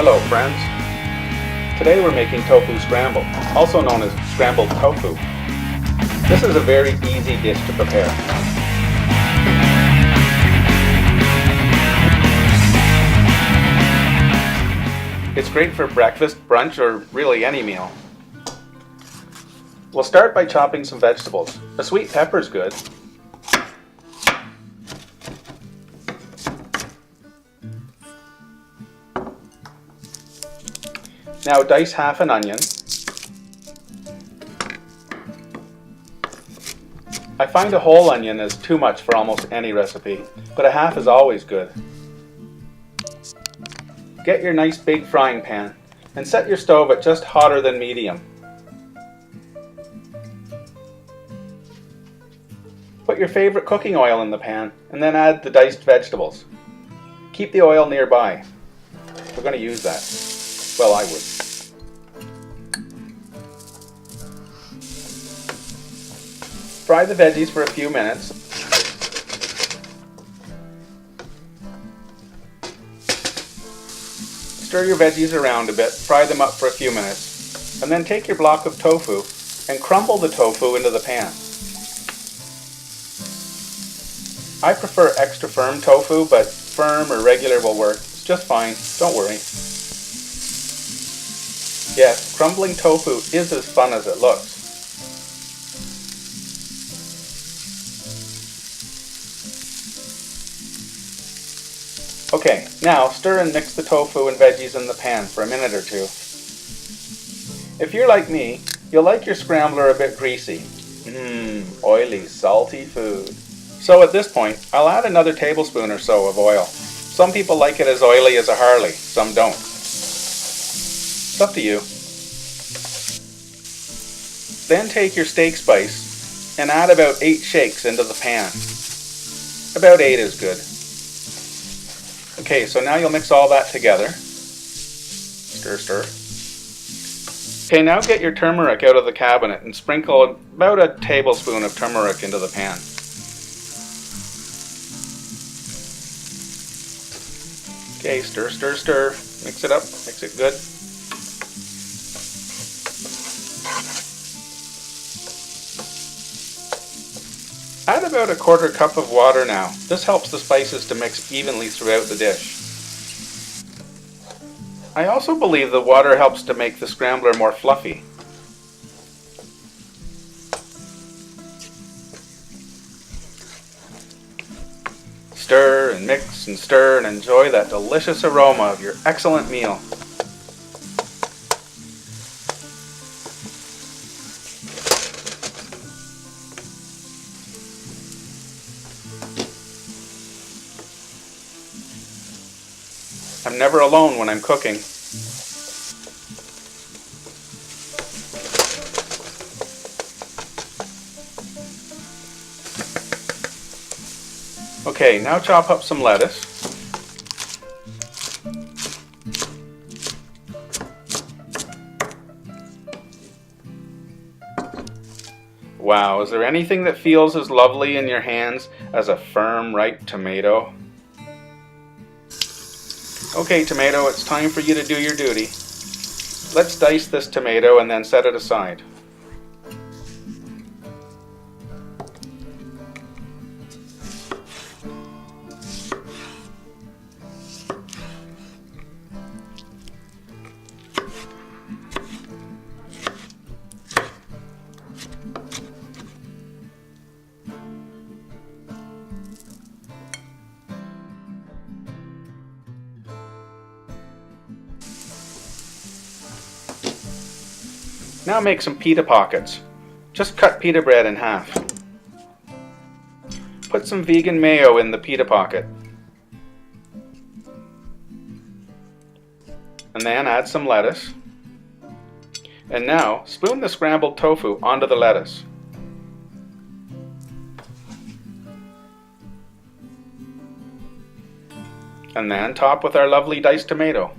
Hello friends. Today we're making tofu scramble, also known as scrambled tofu. This is a very easy dish to prepare. It's great for breakfast, brunch, or really any meal. We'll start by chopping some vegetables. A sweet pepper is good. Now dice half an onion. I find a whole onion is too much for almost any recipe, but a half is always good. Get your nice big frying pan and set your stove at just hotter than medium. Put your favorite cooking oil in the pan and then add the diced vegetables. Keep the oil nearby. We're going to use that. Well, I would. Fry the veggies for a few minutes. Stir your veggies around a bit, fry them up for a few minutes, and then take your block of tofu and crumble the tofu into the pan. I prefer extra firm tofu, but firm or regular will work. It's just fine, don't worry. Yes, crumbling tofu is as fun as it looks. Okay, now stir and mix the tofu and veggies in the pan for a minute or two. If you're like me, you'll like your scrambler a bit greasy. Oily, salty food. So at this point, I'll add another tablespoon or so of oil. Some people like it as oily as a Harley, some don't. It's up to you. Then take your steak spice and add about 8 shakes into the pan. About 8 is good. Okay, so now you'll mix all that together. Stir, stir. Okay, now get your turmeric out of the cabinet and sprinkle about a tablespoon of turmeric into the pan. Okay, stir, stir, stir. Mix it up, mix it good. Add about a quarter cup of water now. This helps the spices to mix evenly throughout the dish. I also believe the water helps to make the scrambler more fluffy. Stir and mix and stir and enjoy that delicious aroma of your excellent meal. I'm never alone when I'm cooking. Okay, now chop up some lettuce. Wow, is there anything that feels as lovely in your hands as a firm, ripe tomato? Okay, tomato, it's time for you to do your duty. Let's dice this tomato and then set it aside. Now make some pita pockets. Just cut pita bread in half. Put some vegan mayo in the pita pocket. And then add some lettuce. And now spoon the scrambled tofu onto the lettuce. And then top with our lovely diced tomato.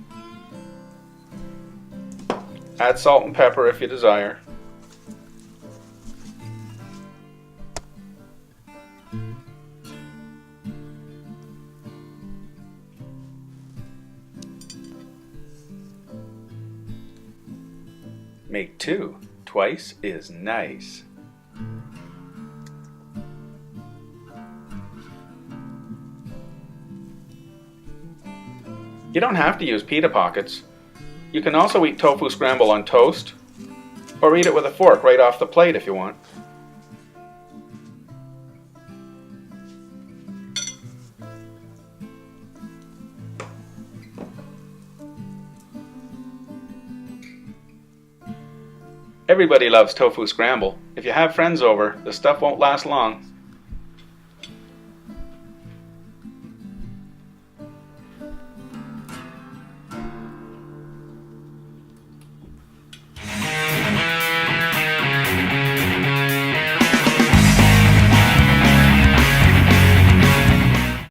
Add salt and pepper if you desire. Make two. Twice is nice. You don't have to use pita pockets. You can also eat tofu scramble on toast, or eat it with a fork right off the plate if you want. Everybody loves tofu scramble. If you have friends over, the stuff won't last long.